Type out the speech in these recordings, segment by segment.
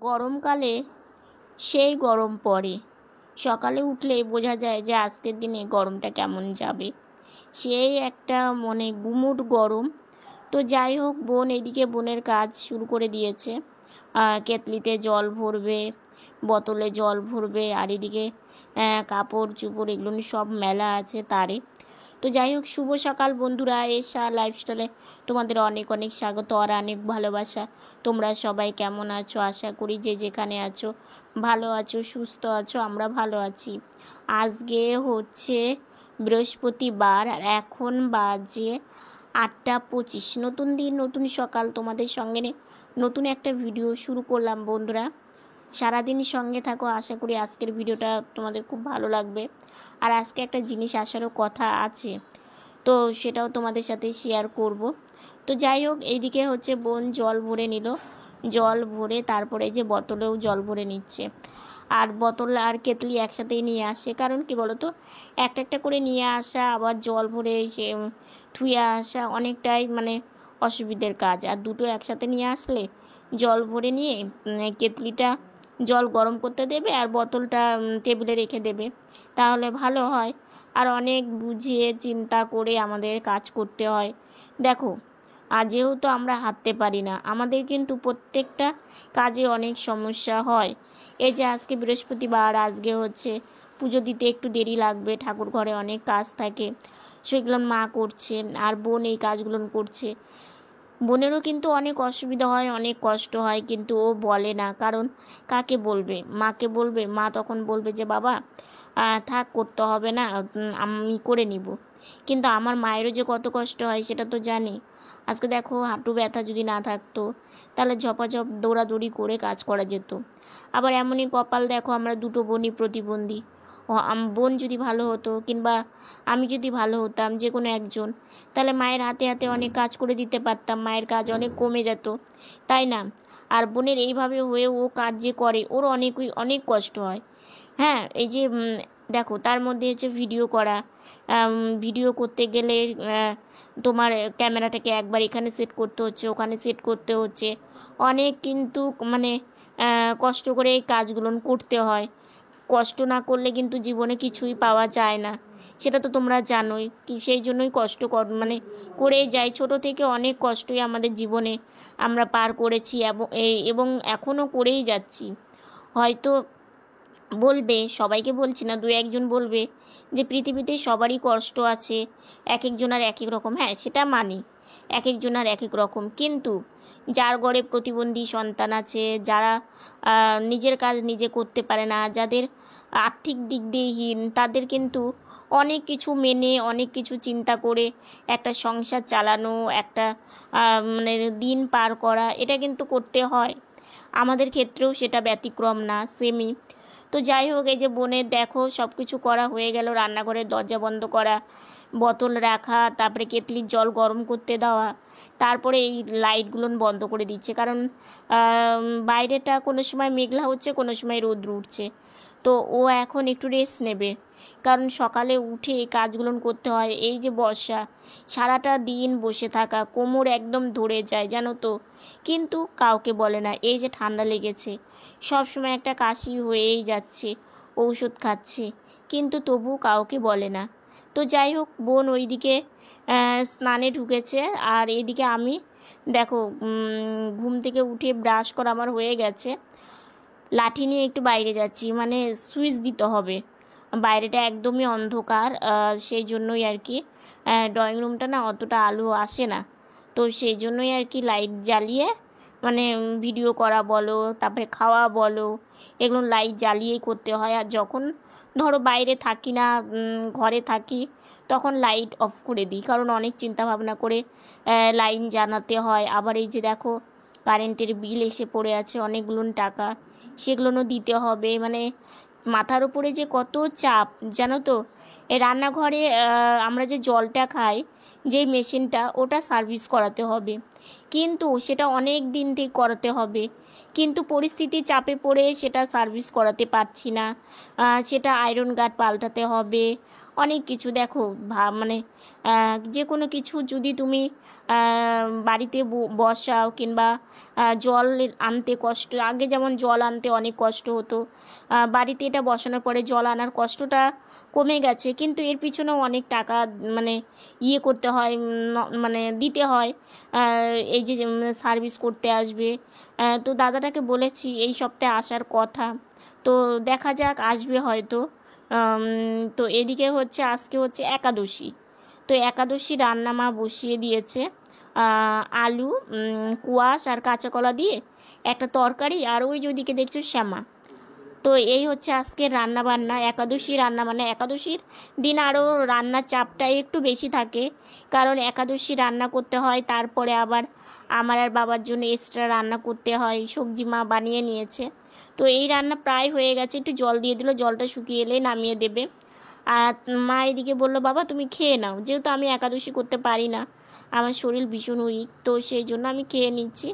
গরমকালে সেই গরম পড়ে, সকালে উঠলেই বোঝা যায় যে আজকের দিনে গরমটা কেমন যাবে। সেই একটা মনে গুমুট গরম। তো যাই হোক, বোন এদিকে বোনের কাজ শুরু করে দিয়েছে। কেতলিতে জল ভরবে, বোতলে জল ভরবে, আর এদিকে কাপড় চোপড় এগুলো সব মেলা আছে তারে। তো যাই হোক, শুভ সকাল বন্ধুরা, এসা লাইফস্টাইলে তোমাদের অনেক অনেক স্বাগত আর অনেক ভালোবাসা। তোমরা সবাই কেমন আছো? আশা করি যে যেখানে আছো ভালো আছো, সুস্থ আছো। আমরা ভালো আছি। আজকে হচ্ছে বৃহস্পতিবার আর এখন বাজে 8:25। নতুন দিন, নতুন সকাল, তোমাদের সঙ্গে নতুন একটা ভিডিও শুরু করলাম বন্ধুরা। সারাদিন সঙ্গে থাকো, আশা করি আজকের ভিডিওটা তোমাদের খুব ভালো লাগবে। আর আজকে একটা জিনিস আসারও কথা আছে, তো সেটাও তোমাদের সাথে শেয়ার করব। তো যাই হোক, এইদিকে হচ্ছে বোন জল ভরে নিল, জল ভরে তারপরে যে বোতলেও জল ভরে নিচ্ছে। আর বোতল আর কেতলি একসাথেই নিয়ে আসে, কারণ কি বলো তো, একটা একটা করে নিয়ে আসা আবার জল ভরে সে ধুয়ে আসা অনেকটাই মানে অসুবিধের কাজ। আর দুটো একসাথে নিয়ে আসলে জল ভরে নিয়ে কেতলিটা জল গরম করতে দেবে আর বোতলটা টেবিলে রেখে দেবে, তাহলে ভালো হয়। আর অনেক বুঝিয়ে চিন্তা করে আমাদের কাজ করতে হয়। দেখো, আর যেহেতু আমরা হাঁটতে পারি না, আমাদের কিন্তু প্রত্যেকটা কাজে অনেক সমস্যা হয়। এই যে আজকে বৃহস্পতিবার, আজকে হচ্ছে পুজো দিতে একটু দেরি লাগবে, ঠাকুর ঘরে অনেক কাজ থাকে, সেগুলো মা করছে আর বোন এই কাজগুলো করছে। বোনেরও কিন্তু অনেক অসুবিধা হয়, অনেক কষ্ট হয়, কিন্তু ও বলে না, কারণ কাকে বলবে? মাকে বলবে। মা তখন বলবে যে বাবা থাক, করতে হবে না, আমি করে নিব। কিন্তু আমার মায়েরও যে কত কষ্ট হয় সেটা তো জানি। আজকে দেখো, হাঁটু ব্যথা যদি না থাকতো তাহলে ঝপাঝপ দৌড়াদৌড়ি করে কাজ করা যেত। আবার এমনই কপাল, দেখো আমরা দুটো বোনই প্রতিবন্ধী। বোন যদি ভালো হতো কিংবা আমি যদি ভালো হতাম, যে কোনো একজন, তাহলে মায়ের হাতে হাতে অনেক কাজ করে দিতে পারতাম, মায়ের কাজ অনেক কমে যেত, তাই না? আর বোনের এইভাবে হয়ে ও কাজ যে করে, ওর অনেক কষ্ট হয়। হ্যাঁ, এই যে দেখো, তার মধ্যে হচ্ছে ভিডিও করা। ভিডিও করতে গেলে তোমার ক্যামেরাটাকে একবার এখানে সেট করতে হচ্ছে, ওখানে সেট করতে হচ্ছে, অনেক কিন্তু মানে কষ্ট করে এই কাজগুলো করতে হয়। কষ্ট না করলে কিন্তু জীবনে কিছুই পাওয়া যায় না, সেটা তো তোমরা জানোই। সেই জন্যই কষ্ট মানে করেই যাই। ছোট থেকে অনেক কষ্টই আমাদের জীবনে আমরা পার করেছি এবং এখনও করেই যাচ্ছি। হয়তো বলবে, সবাইকে বলছি না, দু একজন বলবে যে পৃথিবীতে সবারই কষ্ট আছে, এক একজনের এক এক রকম। হ্যাঁ, সেটা মানি, এক একজনের এক এক রকম। কিন্তু যার ঘরে প্রতিবন্ধী সন্তান আছে, যারা নিজের কাজ নিজে করতে পারে না, যাদের আর্থিক দিক দিয়ে হীন, তাদের কিন্তু অনেক কিছু মেনে, অনেক কিছু চিন্তা করে একটা সংসার চালানো, একটা মানে দিন পার করা, এটা কিন্তু করতে হয়। আমাদের ক্ষেত্রেও সেটা ব্যতিক্রম না, সেমই। তো যাই হোক, এই যে বোনের দেখো সব কিছু করা হয়ে গেল, রান্নাঘরের দরজা বন্ধ করা, বোতল রাখা, তারপরে কেতলির জল গরম করতে দেওয়া, তারপরে এই লাইটগুলো বন্ধ করে দিচ্ছে, কারণ বাইরেটা কোনো সময় মেঘলা হচ্ছে, কোনো সময় রোদ উঠছে। তো ও এখন একটু রেস্ট নেবে, কারণ সকালে উঠে এই কাজগুলো করতে হয়। এই যে বর্ষা, সারাটা দিন বসে থাকা, কোমর একদম ধরে যায় জানো তো, কিন্তু কাউকে বলে না। এই যে ঠান্ডা লেগেছে, সব সময় একটা কাশি হয়েই যাচ্ছে, ঔষধ খাচ্ছে, কিন্তু তবু কাউকে বলে না। তো যাই হোক, বোন ওইদিকে স্নানে ঢুকেছে, আর এইদিকে আমি দেখো ঘুম থেকে উঠে ব্রাশ করা আমার হয়ে গেছে, লাঠি নিয়ে একটু বাইরে যাচ্ছি, মানে সুইচ দিতে হবে। বাইরেটা একদমই অন্ধকার, সেই জন্যই আর কি ড্রয়িং রুমটা না অতটা আলো আসে না, তো সেই জন্যই আর কি লাইট জ্বালিয়ে মানে ভিডিও করা বলো, তারপরে খাওয়া বলো, এগুলো লাইট জ্বালিয়েই করতে হয়। আর যখন ধরো বাইরে থাকি না, ঘরে থাকি, তখন লাইট অফ করে দিই, কারণ অনেক চিন্তা ভাবনা করে লাইন জানাতে হয়। আবার এই যে দেখো, কারেন্টের বিল এসে পড়ে আছে অনেকগুলো টাকা, সেগুলোও দিতে হবে। মানে মাথার উপরে যে কত চাপ জানো তো। এই রান্নাঘরে আমরা যে জলটা খাই, যেই মেশিনটা, ওটা সার্ভিস করাতে হবে, কিন্তু সেটা অনেক দিন থেকে করাতে হবে, কিন্তু পরিস্থিতি চাপে পড়ে সেটা সার্ভিস করাতে পারছি না। সেটা আয়রন গার্ড পাল্টাতে হবে, অনেক কিছু দেখো মানে যে কোনো কিছু যদি তুমি বাড়িতে বসাও কিংবা জল আনতে কষ্ট, আগে যেমন জল আনতে অনেক কষ্ট হতো, বাড়িতে এটা বসানোর পরে জল আনার কষ্টটা কমে গেছে, কিন্তু এর পিছনেও অনেক টাকা মানে করতে হয়, মানে দিতে হয়, এই যে সার্ভিস করতে আসবে। তো দাদাটাকে বলেছি এই সপ্তাহে আসার কথা, তো দেখা যাক আসবে হয়তো। তো এদিকে হচ্ছে আজকে হচ্ছে একাদশী, তো একাদশী রান্না মা বসিয়ে দিয়েছে, আলু, কুয়াশ আর কাঁচা কলা দিয়ে একটা তরকারি, আর ওই যে ওইদিকে দেখছো শ্যামা। তো এই হচ্ছে আজকের রান্নাবান্না, একাদশী রান্নাবান্না। একাদশীর দিন আরও রান্নার চাপটা একটু বেশি থাকে, কারণ একাদশী রান্না করতে হয়, তারপরে আবার আমার আর বাবার জন্য এক্সট্রা রান্না করতে হয়, সবজি মা বানিয়ে নিয়েছে। তো এই রান্না প্রায় হয়ে গেছে, একটু জল দিয়ে দিল, জলটা শুকিয়ে এলে নামিয়ে দেবে। আর মা এদিকে বললো বাবা তুমি খেয়ে নাও, যেহেতু আমি একাদশী করতে পারি না, আমার শরীর ভীষণ উইক, তো সেই জন্য আমি খেয়ে নিচ্ছি,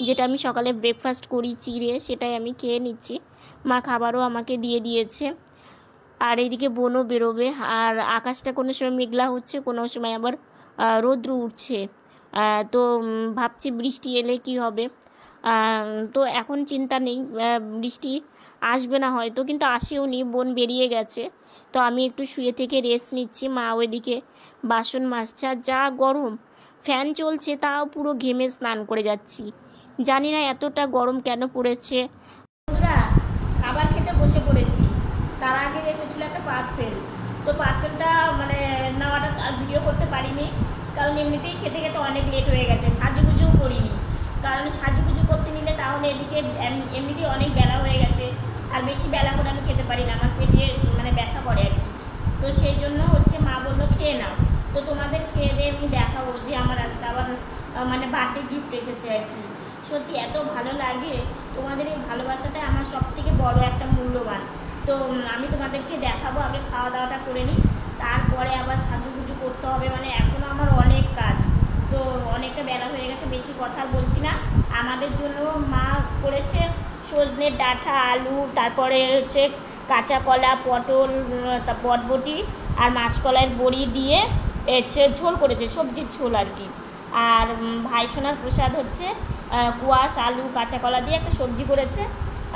যেটা আমি সকালে ব্রেকফাস্ট করি চিড়ে, সেটাই আমি খেয়ে নিচ্ছি। মা খাবারও আমাকে দিয়ে দিয়েছে। আর এইদিকে বোনও বেরোবে, আর আকাশটা কোনো সময় মেঘলা হচ্ছে, কোনো সময় আবার রৌদ্র উঠছে, তো ভাবছি বৃষ্টি এলে কি হবে। তো এখন চিন্তা নেই, বৃষ্টি আসবে না হয়তো, কিন্তু আসেও নি, বোন বেরিয়ে গেছে। তো আমি একটু শুয়ে থেকে রেস্ট নিচ্ছি, মা ওইদিকে বাসন মাজছে। আর যা গরম, ফ্যান চলছে তাও পুরো ঘেমে স্নান করে যাচ্ছি, জানি না এতটা গরম কেন পড়েছে। বন্ধুরা, খাবার খেতে বসে পড়েছি, তার আগে এসেছিলো একটা পার্সেল, তো পার্সেলটা মানে নেওয়াটা আর ভিডিও করতে পারিনি, কারণ এমনিতেই খেতে খেতে অনেক লেট হয়ে গেছে, সাজুগুজুও করিনি, কারণ সাজুগুজু করতে নিলে তাহলে এদিকে এমনিতেই অনেক বেলা হয়ে গেছে, আর বেশি বেলা করে আমি খেতে পারি না, আমার পেটে মানে ব্যথা করে আর কি। তো সেই জন্য হচ্ছে মা বললো খেয়ে নাও, তো তোমাদের খেয়ে দিয়ে আমি দেখাবো যে আমার আজকে আবার মানে বার্থডে গিফট এসেছে আর কি। সত্যি এত ভালো লাগে, তোমাদের এই ভালোবাসাটা আমার সব থেকে বড় একটা মূল্যবান। তো আমি তোমাদেরকে দেখাবো, আগে খাওয়া দাওয়াটা করে নিই, তারপরে আবার সাজুগুজু করতে হবে, মানে এখনও আমার অনেক কাজ, তো অনেকটা বেলা হয়ে গেছে, বেশি কথা বলছি না। আমাদের জন্য মা করেছে সজনের ডাঁটা, আলু, তারপরে হচ্ছে কাঁচা কলা, পটল, বটবটি আর মাসকলাইয়ের বড়ি দিয়ে হচ্ছে ঝোল করেছে, সবজির ঝোল আর কি। আর ভাইসোনার প্রসাদ হচ্ছে কুয়াশ, আলু, কাঁচা কলা দিয়ে একটা সবজি করেছে,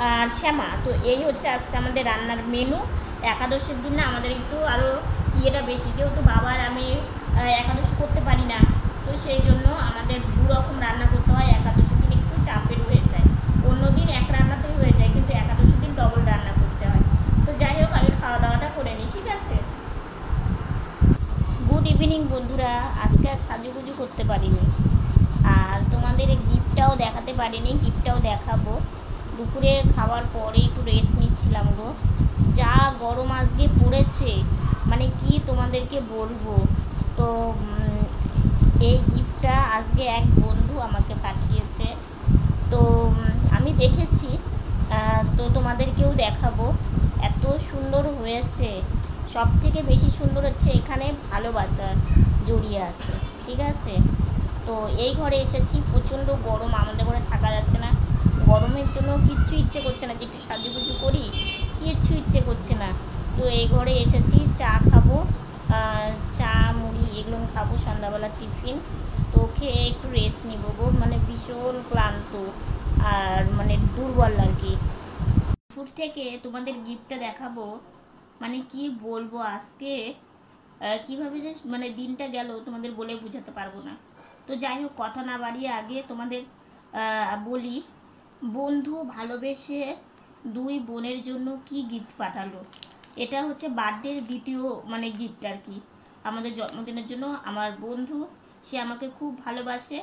আর শ্যামা। তো এই হচ্ছে আজকে আমাদের রান্নার মেনু। একাদশীর দিন না আমাদের একটু আরও ইয়েটা বেশি, যেহেতু বাবার আমি একাদশী করতে পারি না, তো সেই জন্য আমাদের দু রকম রান্না করতে হয়, একাদশীর দিন একটু চাপের হয়ে যায়, অন্য দিন এক রান্নাতেই হয়ে যায়, কিন্তু একাদশীর দিন ডবল রান্না করতে হয়। তো যাই হোক, আমি খাওয়া দাওয়াটা করে নিই, ঠিক আছে। গুড ইভিনিং বন্ধুরা, আজকে আর সাজুগুজু করতে পারিনি, আর তোমাদের গিফটটাও দেখাতে পারিনি, গিফটটাও দেখাবো। দুপুরে খাওয়ার পরে একটু রেস্ট নিচ্ছিলাম গো, যা গরম আজকে পড়েছে, মানে কি তোমাদেরকে বলবো। তো এই গিফটটা আজকে এক বন্ধু আমাকে পাঠিয়েছে, তো আমি দেখেছি, তো তোমাদেরকেও দেখাবো, এত সুন্দর হয়েছে। সব থেকে বেশি সুন্দর হচ্ছে এখানে ভালোবাসা জড়িয়ে আছে, ঠিক আছে। তো এই ঘরে এসেছি, প্রচণ্ড গরম, আমাদের ঘরে থাকা যাচ্ছে না, গরমের জন্য কিচ্ছু ইচ্ছে করছে না যে একটু সাজুগুজু করি, কিচ্ছু ইচ্ছে করছে না। তো এই ঘরে এসেছি, চা খাবো, চা মুড়ি এগুলো খাবো, সন্ধ্যাবেলা টিফিন, তো খেয়ে একটু রেস্ট নিব গো, মানে ভীষণ ক্লান্ত আর মানে দুর্বল আর কি। ফুড থেকে তোমাদের গিফটটা দেখাবো, মানে কি বলবো আজকে, কীভাবে যে মানে দিনটা গেল তোমাদের বলে বোঝাতে পারবো না। তো যাই হোক, কথা না বাড়িয়ে আগে তোমাদের বলি, বন্ধু ভালোবেসে দুই বোনের জন্য কি গিফট পাঠালো। এটা হচ্ছে বার্থডের দ্বিতীয় মানে গিফট আর কি, আমাদের জন্মদিনের জন্য আমার বন্ধু, সে আমাকে খুব ভালোবাসে,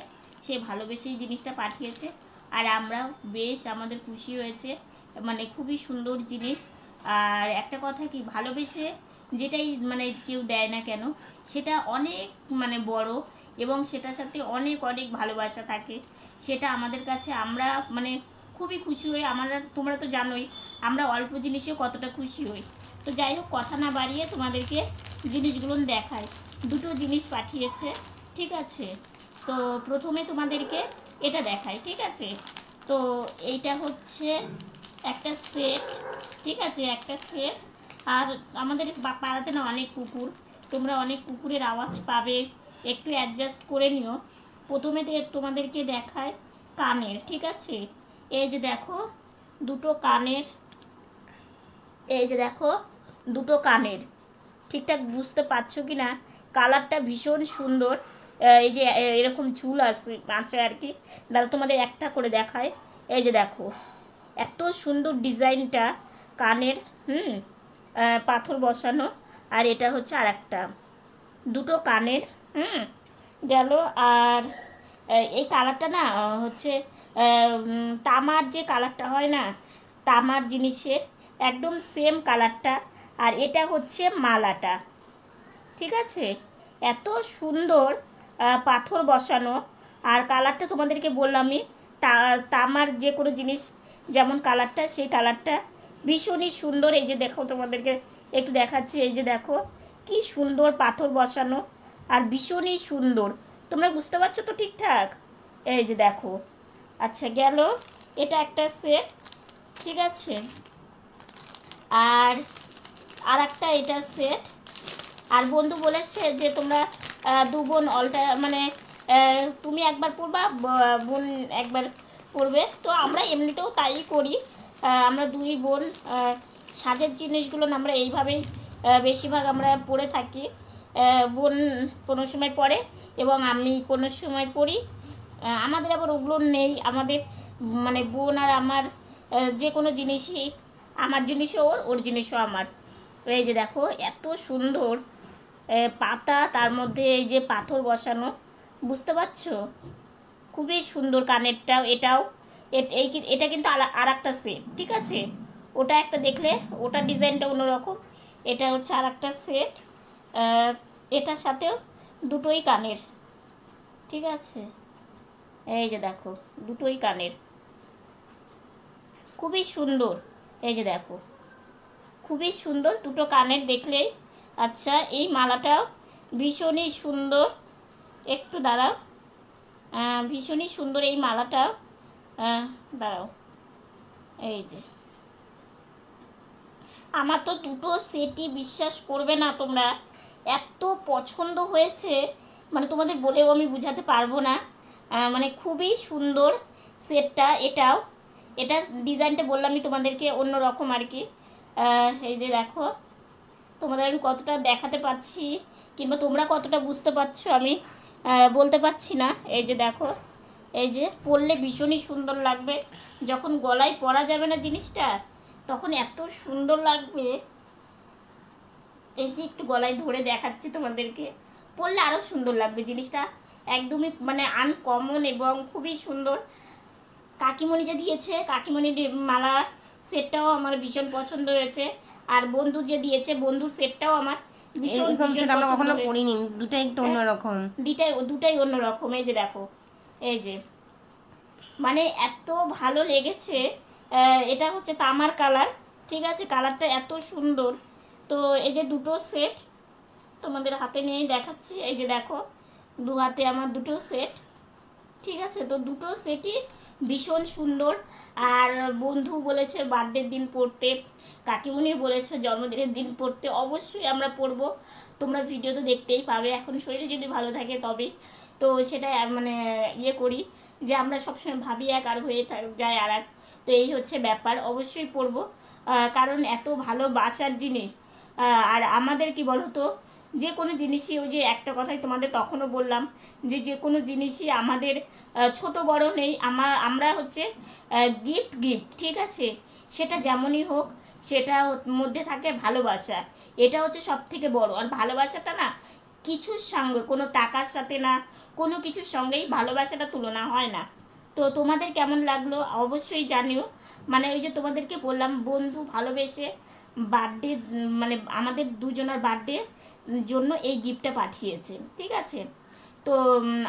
সে ভালোবেসেই জিনিসটা পাঠিয়েছে, আর আমরা বেশ আমাদের খুশি হয়েছে, মানে খুবই সুন্দর জিনিস। আর একটা কথা কি, ভালোবেসে যেটাই মানে কেউ দেয় না কেন, সেটা অনেক মানে বড়, এবং সেটার সাথে অনেক অনেক ভালোবাসা থাকে, সেটা আমাদের কাছে আমরা মানে খুবই খুশি হই। আমরা, তোমরা তো জানোই আমরা অল্প জিনিসেও কতটা খুশি হই। তো যাই হোক, কথা না বাড়িয়ে তোমাদেরকে জিনিসগুলো দেখাই। দুটো জিনিস পাঠিয়েছে, ঠিক আছে। তো প্রথমে তোমাদেরকে এটা দেখাই, ঠিক আছে। তো এইটা হচ্ছে একটা সেট, ঠিক আছে, একটা সেট, আর আমাদের পাড়াতে না অনেক কুকুর, তোমরা অনেক কুকুরের আওয়াজ পাবে, একটু অ্যাডজাস্ট করে নিও। প্রথমে তোমাদেরকে দেখায় কানের, ঠিক আছে? এই যে দেখো দুটো কানের, এই যে দেখো দুটো কানের, ঠিকঠাক বুঝতে পারছো কি না? কালারটা ভীষণ সুন্দর। এই যে এরকম চুল আছে আর কি। দাদা তোমাদের একটা করে দেখায়। এই যে দেখো এত সুন্দর ডিজাইনটা কানের, পাথর বসানো। আর এটা হচ্ছে আর একটা, দুটো কানের গেল। আর এই কালারটা না হচ্ছে তামার যে কালারটা হয় না, তামার জিনিসের একদম সেম কালারটা। আর এটা হচ্ছে মালাটা, ঠিক আছে? এত সুন্দর পাথর বসানো। আর কালারটা তোমাদেরকে বললামই, তামার যে কোনো জিনিস যেমন কালারটা, সেই কালারটা ভীষণই সুন্দর। এই যে দেখো তোমাদেরকে একটু দেখাচ্ছি, এই যে দেখো কি সুন্দর পাথর বসানো, আর ভীষণই সুন্দর। তোমরা বুঝতে পারছো তো ঠিকঠাক? এই যে দেখো। আচ্ছা গেল, এটা একটা সেট, ঠিক আছে? আর আর একটা এটা সেট। আর বন্ধু বলেছে যে তোমরা দু বোন মানে তুমি একবার পরবা, বোন একবার পরবে। তো আমরা এমনিতেও তাই করি, আমরা দুই বোন সাজের জিনিসগুলো আমরা এইভাবেই বেশিরভাগ আমরা পরে থাকি। বোন কোনো সময় পরে এবং আমি কোনো সময় পরি। আমাদের আবার ওগুলো নেই, আমাদের মানে বোন আর আমার যে কোনো জিনিসই, আমার জিনিসও ওর, ওর জিনিসও আমার। এই যে দেখো এত সুন্দর পাতা, তার মধ্যে এই যে পাথর বসানো, বুঝতে পারছো? খুবই সুন্দর কানেরটাও, এটাও এটা কিন্তু আর একটা সেট, ঠিক আছে? ওটা একটা দেখলে, ওটার ডিজাইনটা অন্যরকম, এটা হচ্ছে আর একটা সেট। এটার সাথেও দুটোই কানের, ঠিক আছে? এই যে দেখো দুটোই কানের, খুবই সুন্দর। এই যে দেখো খুবই সুন্দর দুটো কানের দেখলেই। আচ্ছা এই মালাটাও ভীষণই সুন্দর, একটু দাঁড়াও, ভীষণই সুন্দর এই মালাটাও। দাঁড়াও, এই যে আমার তো দুটো সেটই বিশ্বাস করবে না তোমরা, এত পছন্দ হয়েছে, মানে তোমাদের বলেও আমি বুঝাতে পারবো না। মানে খুবই সুন্দর সেটটা। এটাও, এটার ডিজাইনটা বললামই তোমাদেরকে অন্যরকম আর কি। এই যে দেখো, তোমাদের আমি কতটা দেখাতে পারছি কিংবা তোমরা কতটা বুঝতে পারছো আমি বলতে পারছি না। এই যে দেখো, এই যে পরলে ভীষণই সুন্দর লাগবে, যখন গলায় পরা যাবে না জিনিসটা তখন এত সুন্দর লাগবে। এই যে একটু গলায় ধরে দেখাচ্ছি তোমাদেরকে, পরলে আরও সুন্দর লাগবে জিনিসটা, একদমই মানে আনকমন এবং খুবই সুন্দর। কাকিমণি যে দিয়েছে, কাকিমণির মালা সেটটাও আমার ভীষণ পছন্দ হয়েছে। আর বন্ধু যে দিয়েছে, বন্ধুর সেটটাও আমার ভীষণ কখনো পরিনি, দুটাই একটু অন্যরকম, দুটাই অন্যরকম। এই যে দেখো, এই যে মানে এত ভালো লেগেছে। এটা হচ্ছে তামার কালার, ঠিক আছে? কালারটা এত সুন্দর। তো এই যে দুটো সেট তোমাদের হাতে নিয়েই দেখাচ্ছি। এই যে দেখো দু হাতে আমার দুটো সেট, ঠিক আছে? তো দুটো সেটই ভীষণ সুন্দর। আর বন্ধু বলেছে বার্থডের দিন পড়তে, কাকিমণি বলেছে জন্মদিনের দিন পড়তে, অবশ্যই আমরা পরবো। তোমরা ভিডিও তো দেখতেই পাবে, এখন শরীর যদি ভালো থাকে তবে তো সেটা মানে করি যে আমরা সবসময় ভাবি এক আর হয়ে যায় আর এক। তো এই হচ্ছে ব্যাপার, অবশ্যই পরবো, কারণ এত ভালোবাসার জিনিস। আর আমাদের কি বলতো, যে কোনো জিনিসই, ওই যে একটা কথাই তোমাদের তখনও বললাম যে যে কোনো জিনিসই আমাদের ছোট বড় নেই, আমরা হচ্ছে গিফট, ঠিক আছে? সেটা যেমনই হোক, সেটা মধ্যে থাকে ভালোবাসা, এটা হচ্ছে সব থেকে বড়। আর ভালোবাসাটা না কিছুর সঙ্গে, কোনো টাকার সাথে না, কোনো কিছুর সঙ্গেই ভালোবাসাটা তুলনা হয় না। তো তোমাদের কেমন লাগলো অবশ্যই জানিও। মানে ওই যে তোমাদেরকে বললাম, বন্ধু ভালোবেসে বার্থডে, মানে আমাদের দুজনের বার্থডে জন্য এই গিফটটা পাঠিয়েছে, ঠিক আছে? তো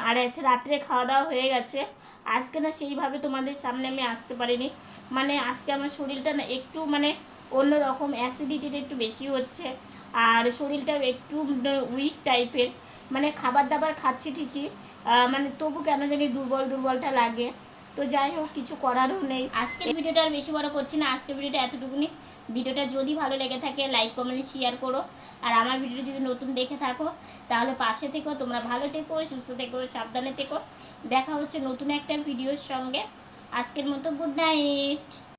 আর আছে রাত্রে খাওয়া দাওয়া হয়ে গেছে। আজকে না সেইভাবে তোমাদের সামনে আমি আসতে পারিনি, মানে আজকে আমার শরীরটা না একটু মানে অন্যরকম, অ্যাসিডিটিটা একটু বেশি হচ্ছে, আর শরীরটাও একটু উইক টাইপের। মানে খাবার দাবার খাচ্ছি ঠিকই, মানে তবু কেন জানি দুর্বলটা লাগে। তো যাই হোক, কিছু করারও নেই। আজকের ভিডিওটা আর বেশি বড় করছি না, আজকের ভিডিওটা এতটুকুনি। ভিডিওটা যদি ভালো লেগে থাকে লাইক কমেন্ট শেয়ার করো। আর আমার ভিডিওটা যদি নতুন দেখে থাকো তাহলে পাশে থেকো। তোমরা ভালো থেকো, সুস্থ থেকো, সাবধানে থেকো। দেখা হচ্ছে নতুন একটা ভিডিওর সঙ্গে। আজকের মতো গুড নাইট।